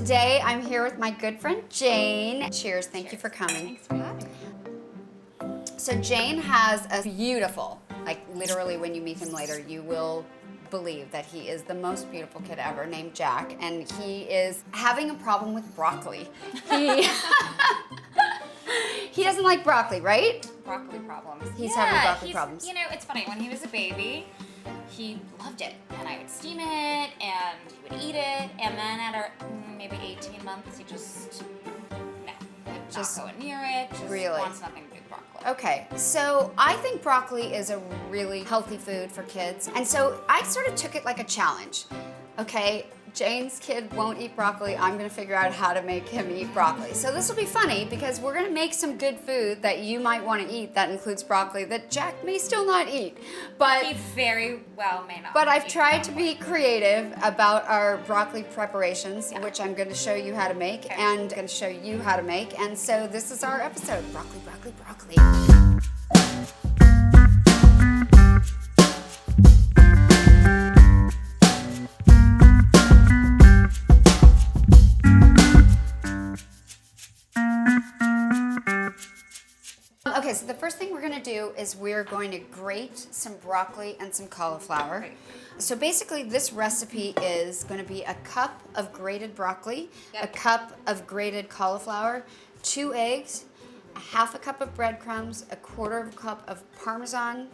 today I'm here with my good friend Jane. Cheers, thank you for coming. Thanks for having me. So Jane has a beautiful, like literally when you meet him later, you will believe that he is the most beautiful kid ever named Jack, and he is having a problem with broccoli. He doesn't like broccoli, right? Broccoli problems. He's having broccoli problems. You know, it's funny, when he was a baby, he loved it, and I would steam it, and he would eat it, and then at maybe 18 months, he just, no, Just not going near it, just really wants nothing to do with broccoli. Okay, so I think broccoli is a really healthy food for kids, and so I sort of took it like a challenge. Okay, Jane's kid won't eat broccoli. I'm gonna figure out how to make him eat broccoli. So this will be funny because we're gonna make some good food that you might want to eat that includes broccoli that Jack may still not eat. But He very well may not. I've eat tried to broccoli. be creative about our broccoli preparations, Yeah. which I'm going to show you how to make Okay. and going to show you how to make. And so this is our episode, broccoli, broccoli, broccoli. Okay, so the first thing we're going to do is we're going to grate some broccoli and some cauliflower. Right. So basically this recipe is going to be a cup of grated broccoli, Yep. a cup of grated cauliflower, 2 eggs, a half a cup of breadcrumbs, a quarter of a cup of parmesan,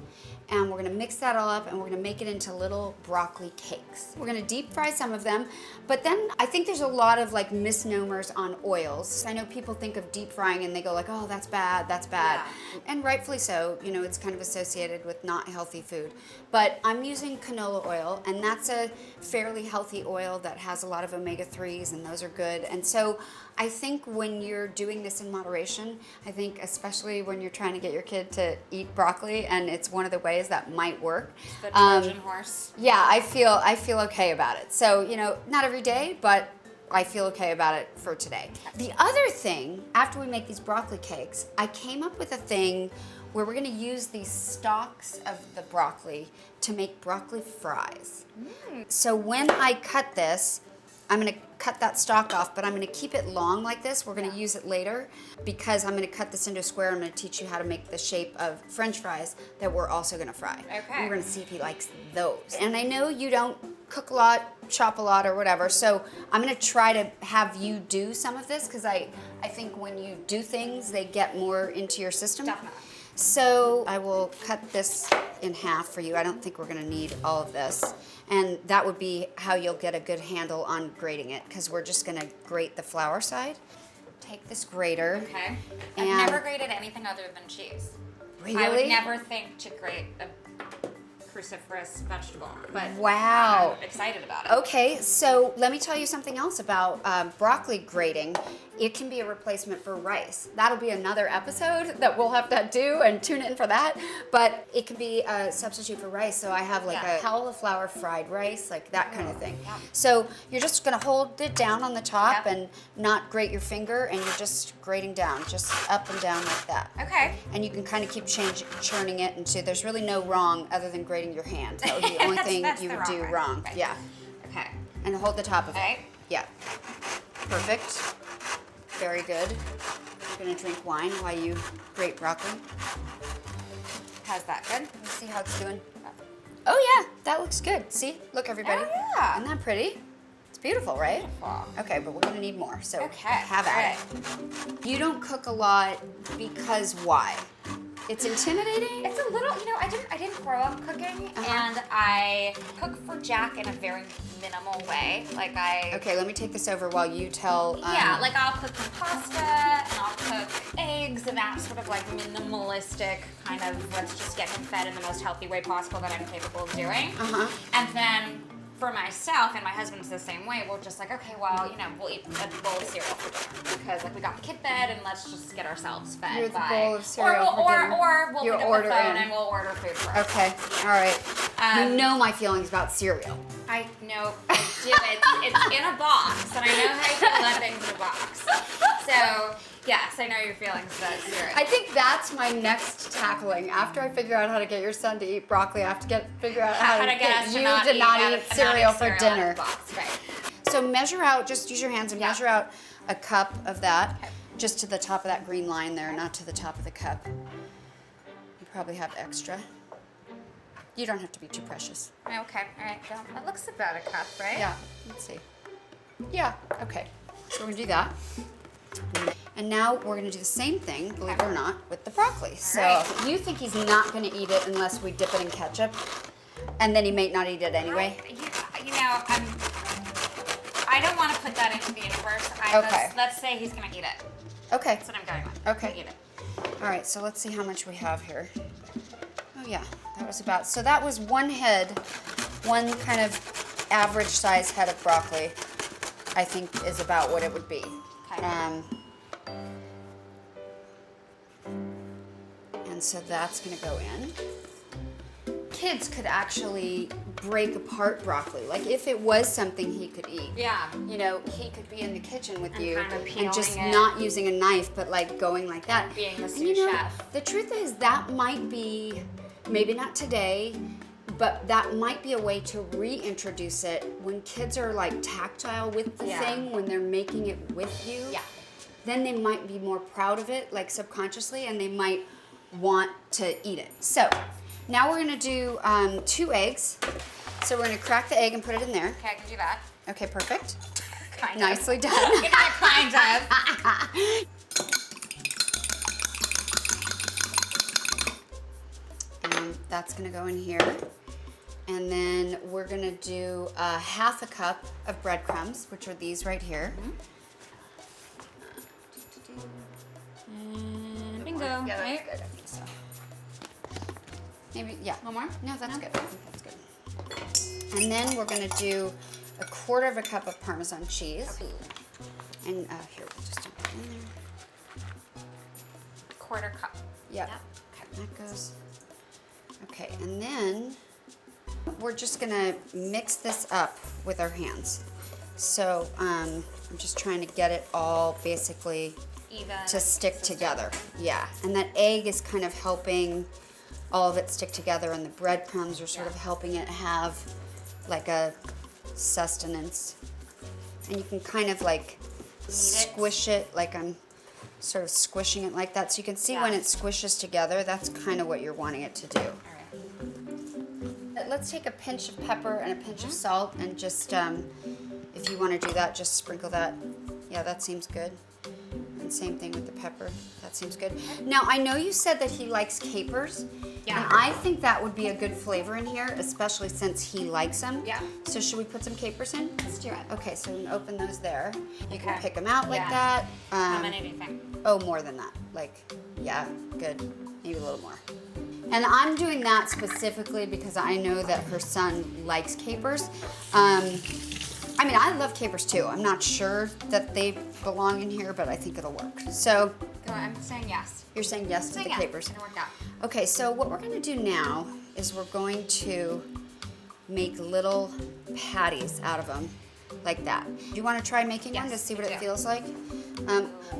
and we're going to mix that all up and we're going to make it into little broccoli cakes. We're going to deep fry some of them, but then I think there's a lot of like misnomers on oils. I know people think of deep frying and they go like, oh, that's bad, that's bad. Yeah. And rightfully so, you know, it's kind of associated with not healthy food. But I'm using canola oil, and that's a fairly healthy oil that has a lot of omega-3s, and those are good. And so I think when you're doing this in moderation, I think especially when you're trying to get your kid to eat broccoli, and it's one of the ways that might work. The Trojan horse. Yeah, I feel okay about it. So, you know, not every day, but I feel okay about it for today. The other thing, after we make these broccoli cakes, I came up with a thing where we're gonna use these stalks of the broccoli to make broccoli fries. So when I cut this, I'm gonna cut that stalk off, but I'm gonna keep it long like this. We're gonna use it later because I'm gonna cut this into a square. I'm gonna teach you how to make the shape of French fries that we're also gonna fry. Okay. And we're gonna see if he likes those. And I know you don't cook a lot, chop a lot or whatever, so I'm gonna try to have you do some of this because I think when you do things, they get more into your system. Definitely. So I will cut this in half for you. I don't think we're gonna need all of this. And that would be how you'll get a good handle on grating it, because we're just gonna grate the flour side. Take this grater. Okay. And- I've never grated anything other than cheese. Really? I would never think to grate a cruciferous vegetable, but Wow. I'm excited about it. Okay, so let me tell you something else about broccoli grating. It can be a replacement for rice. That'll be another episode that we'll have to do, and tune in for that. But it can be a substitute for rice. So I have like Yeah. a cauliflower fried rice, like that kind of thing. Yeah. So you're just gonna hold it down on the top Yep. and not grate your finger, and you're just grating down, just up and down like that. Okay. And you can kind of keep churning it until there's really no wrong other than grating your hand. That would be the only thing That's you the would do wrong way. wrong. Right. Yeah. Okay. And hold the top of it. Okay. Yeah. Perfect. Very good. I'm gonna drink wine while you grate broccoli. How's that good? Let's see how it's doing. Oh yeah, that looks good. See? Look everybody. Oh, yeah. Isn't that pretty? It's beautiful, right? Beautiful. Okay, but we're gonna need more. So Okay. have at it. You don't cook a lot because why? It's intimidating? It's a little, you know, I didn't grow up cooking, and I cook for Jack in a very minimal way. Like Okay, let me take this over while you tell. Yeah, like I'll cook some pasta, and I'll cook eggs, and that sort of like minimalistic kind of, let's just get him fed in the most healthy way possible that I'm capable of doing. And then for myself, and my husband's the same way, we're just like, okay, well, you know, we'll eat a bowl of cereal for dinner because like we got the kid fed, and let's just get ourselves fed. You're the by, bowl of cereal for dinner. Or we'll You pick up order the phone in. and we'll order food for Okay, ourselves. all right. You know my feelings about cereal. I know, I do. It's in a box, and I know how you feel about things in a box. So Yes, I know your feelings about cereal. I think that's my next tackling. After I figure out how to get your son to eat broccoli, I have to figure out how to get us you to not to not eat eat cereal for dinner. Box, right. So measure out, just use your hands and measure out a cup of that, Okay. just to the top of that green line there, not to the top of the cup. You probably have extra. You don't have to be too precious. Okay, all right, go. That looks about a cup, right? Yeah, let's see. Yeah, okay. So we're gonna do that. And now we're gonna do the same thing, believe it or not, with the broccoli. So right. you think he's not gonna eat it unless we dip it in ketchup, and then he may not eat it anyway? You know, I don't want to put that into the universe. Okay. Let's say he's going to eat it. Okay. That's what I'm going with. Okay. Eat it. All right, so let's see how much we have here. Oh yeah, that was about, so that was one head, one kind of average size head of broccoli, I think is about what it would be. Okay. And so that's gonna go in. Kids could actually break apart broccoli. Like if it was something he could eat. Yeah. You know, he could be in the kitchen with And you kind of and peeling just it. not using a knife, but like going like that. Being the And sous chef. The truth is that might be, maybe not today, but that might be a way to reintroduce it when kids are like tactile with the thing, when they're making it with you. Yeah. Then they might be more proud of it, like subconsciously, and they might want to eat it. So now we're gonna do 2 eggs. So we're gonna crack the egg and put it in there. Okay, I can do that. Okay, perfect. Kind of. Nicely done. Kind of. And that's gonna go in here. And then we're gonna do 1/2 cup of breadcrumbs, which are these right here. And bingo. Yeah, right? that's good. I think so. Maybe, yeah. One more? No, that's good. I think that's good. And then we're gonna do 1/4 cup of Parmesan cheese. Okay. And here, we'll just dump it in there. 1/4 cup. Yep. Okay. That goes. Okay, and then we're just gonna mix this up with our hands. So I'm just trying to get it all basically Even. to stick together. Yeah, and that egg is kind of helping all of it stick together, and the breadcrumbs are sort of helping it have like a sustenance. And you can kind of like squish it, like I'm sort of squishing it like that. So you can see when it squishes together, that's kind of what you're wanting it to do. All right. Let's take a pinch of pepper and a pinch of salt, and just, if you want to do that, just sprinkle that. Yeah, that seems good. And same thing with the pepper. That seems good. Now, I know you said that he likes capers. Yeah. And I think that would be a good flavor in here, especially since he likes them. Yeah. So should we put some capers in? Let's do it. Okay, so we can open those there. You can Okay. pick them out like Yeah. that. How many do you think? Oh, more than that. Like, yeah, good. Maybe a little more. And I'm doing that specifically because I know that her son likes capers. I mean, I love capers too. I'm not sure that they belong in here, but I think it'll work. So, Go, I'm saying yes. you're saying yes to the Yeah, capers. It's gonna work out. Okay, so what we're gonna do now is we're going to make little patties out of them, like that. Do you wanna try making one to Yes, see what I it do. feels like?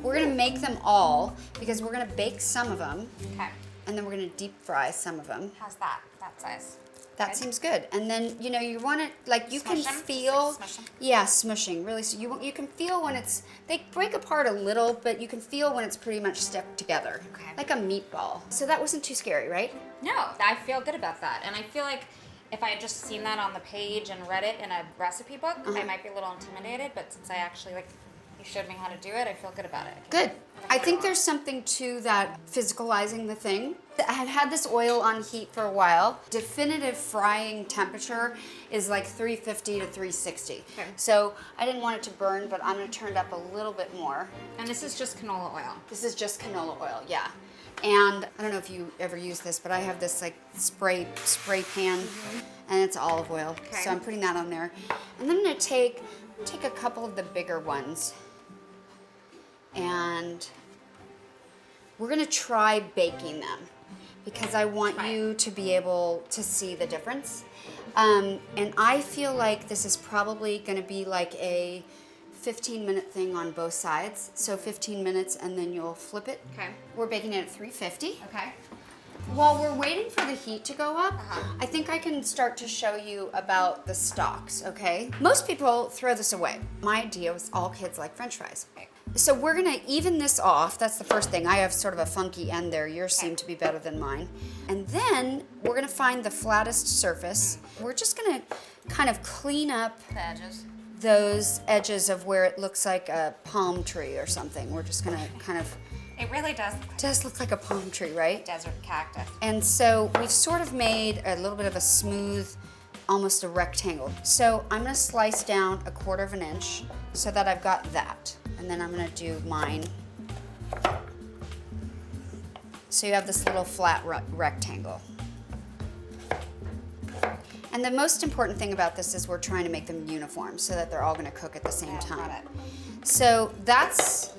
We're gonna make them all because we're gonna bake some of them, Okay. and then we're gonna deep fry some of them. How's that? That size. That Good? seems good. And then, you know, you want it, like, you can Smush 'em? feel, Just like smush 'em? yeah, smushing, really. So you can feel when it's, they break apart a little, but you can feel when it's pretty much stuck together. Okay. Like a meatball. So that wasn't too scary, right? No, I feel good about that. And I feel like if I had just seen that on the page and read it in a recipe book, I might be a little intimidated. But since I actually, like, you showed me how to do it, I feel good about it. Good. I think there's something to that physicalizing the thing. I've had this oil on heat for a while. Definitive frying temperature is like 350 to 360. Okay. So I didn't want it to burn, but I'm gonna turn it up a little bit more. And this is just canola oil. This is just canola oil, yeah. And I don't know if you ever use this, but I have this like spray pan, and it's olive oil. Okay. So I'm putting that on there. And then I'm gonna take a couple of the bigger ones, and we're gonna try baking them because I want you to be able to see the difference. And I feel like this is probably gonna be like a 15-minute thing on both sides. So 15 minutes and then you'll flip it. Okay. We're baking it at 350. Okay. while we're waiting for the heat to go up, I think I can start to show you about the stalks, okay? Most people throw this away. My idea was all kids like French fries. So we're gonna even this off. That's the first thing. I have sort of a funky end there. Yours seem to be better than mine. And then we're gonna find the flattest surface. We're just gonna kind of clean up The edges. those edges of where it looks like a palm tree or something. We're just gonna kind of, It really does look like a palm tree, right? desert cactus. And so we've sort of made a little bit of a smooth, almost a rectangle. So I'm gonna slice down 1/4 inch so that I've got that. And then I'm gonna do mine. So you have this little flat rectangle. And the most important thing about this is we're trying to make them uniform so that they're all gonna cook at the same time. Got it. So that's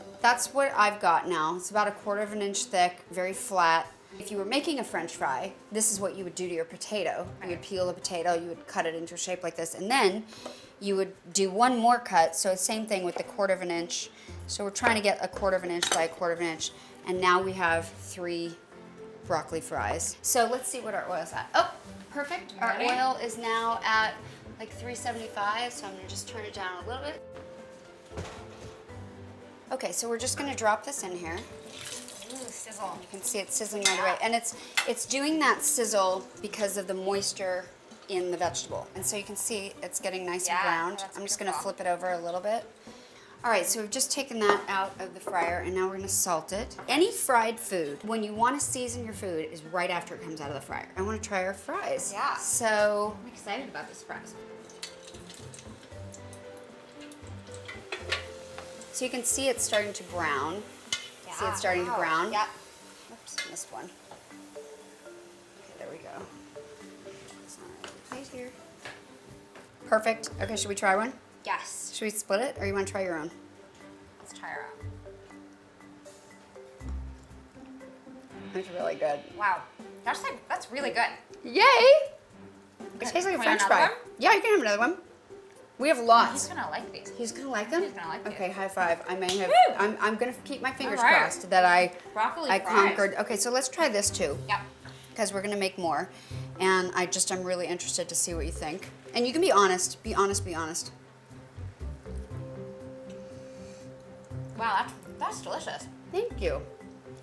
what I've got now. It's about 1/4 inch thick, very flat. If you were making a French fry, this is what you would do to your potato. You would peel a potato, you would cut it into a shape like this, and then you would do one more cut. So same thing with the 1/4 inch. So we're trying to get 1/4 inch by 1/4 inch, and now we have 3 broccoli fries. So let's see what our oil's at. Oh, perfect. Our Ready? oil is now at like 375, so I'm gonna just turn it down a little bit. Okay, so we're just gonna drop this in here. Ooh, sizzle. You can see it sizzling right away. And it's doing that sizzle because of the moisture in the vegetable. And so you can see it's getting nice and Yeah, browned. that's I'm just gonna beautiful. flip it over a little bit. All right, so we've just taken that out of the fryer and now we're gonna salt it. Any fried food, when you wanna season your food, is right after it comes out of the fryer. I wanna try our fries. Yeah. So, I'm excited about these fries. so you can see it's starting to brown. See it's starting to Wow. brown? Yep. Oops, missed one. Okay, there we go. It's not right here. Perfect. Okay, should we try one? Yes. Should we split it, or you want to try your own? Let's try our own. It's really good. Wow. That's really good. Yay! It tastes like a Can we French have fry. another one? Yeah, you can have another one. We have He's lots. gonna like these. He's gonna like them. He's gonna like Okay, these. high five. I may have. Woo! I'm gonna keep my fingers All right. crossed that I Broccoli fries. conquered. Okay, so let's try this too. Yep. Because we're gonna make more, and I'm really interested to see what you think. And you can be honest. Be honest. Be honest. Wow, that's delicious. Thank you.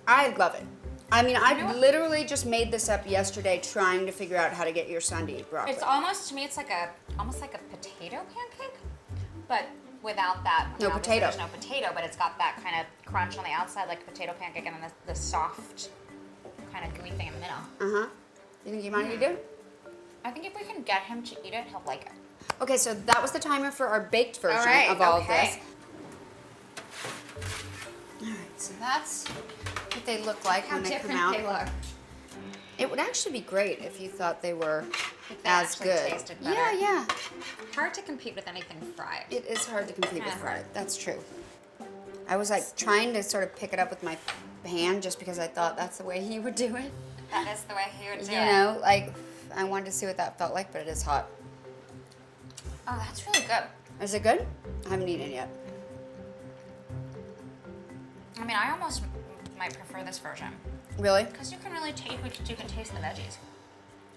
I love it. I mean, I know what? literally just made this up yesterday trying to figure out how to get your son to eat broccoli. It's almost, to me, it's like almost like a potato pancake, but without that. No obviously potato. There's no potato, but it's got that kind of crunch on the outside, like a potato pancake, and then the soft, kind of gooey thing in the middle. Uh-huh. You think you might eat it? I think if we can get him to eat it, he'll like it. Okay, so that was the timer for our baked version All right, of all of okay. this. All right, so that's what they look like How when they come different out. they look. It would actually be great if you thought they were If they as actually good. tasted better. Yeah, yeah. Hard to compete with anything fried. It is hard to compete with Kinda fried. hard. That's true. I was like trying to sort of pick it up with my hand just because I thought that's the way he would do it. That is the way he would do You it. know, like I wanted to see what that felt like, but it is hot. Oh, that's really good. Is it good? I haven't eaten it yet. I mean, I almost might prefer this version Really? because you can really taste the veggies,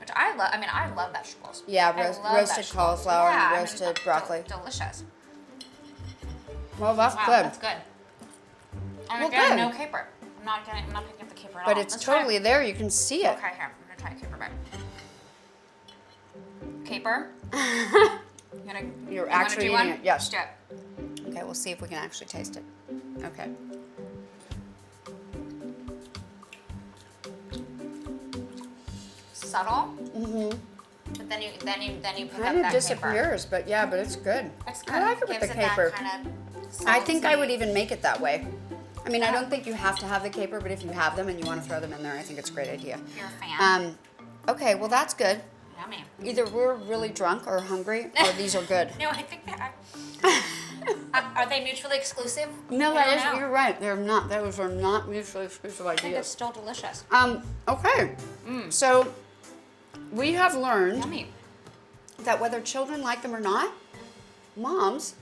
which I love. I mean, I love vegetables. Yeah, I love roasted vegetables. cauliflower and Yeah, I mean, roasted that's broccoli. Delicious. Well, that's Wow, good. that's good. And Well, again, good. no caper. I'm not picking up the caper at But all. it's Let's try- totally there. You can see it. Okay, here. I'm gonna try a caper bite. Caper. You're you wanna actually do eating one? it. Yes. Let's do it. Okay, we'll see if we can actually taste it. Okay. Subtle. Mm-hmm. But then you pick Kind up of that caper. disappears, but yeah, but it's good. It's good. I like it with Gives the caper. That kind of I think I salty- would even make it that way. I mean, I don't think you have to have the caper, but if you have them and you want to throw them in there, I think it's a great idea. You're a fan. Okay, well that's good. Yummy. Either we're really drunk or hungry, or these are good. No, I think that. Are they mutually exclusive? No, I don't that know. is, you're right. They're not. Those are not mutually exclusive I think it's ideas. still delicious. Okay. So we have learned Yummy. that whether children like them or not, moms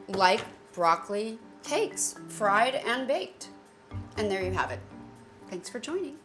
like broccoli cakes, fried and baked. And there you have it. Thanks for joining.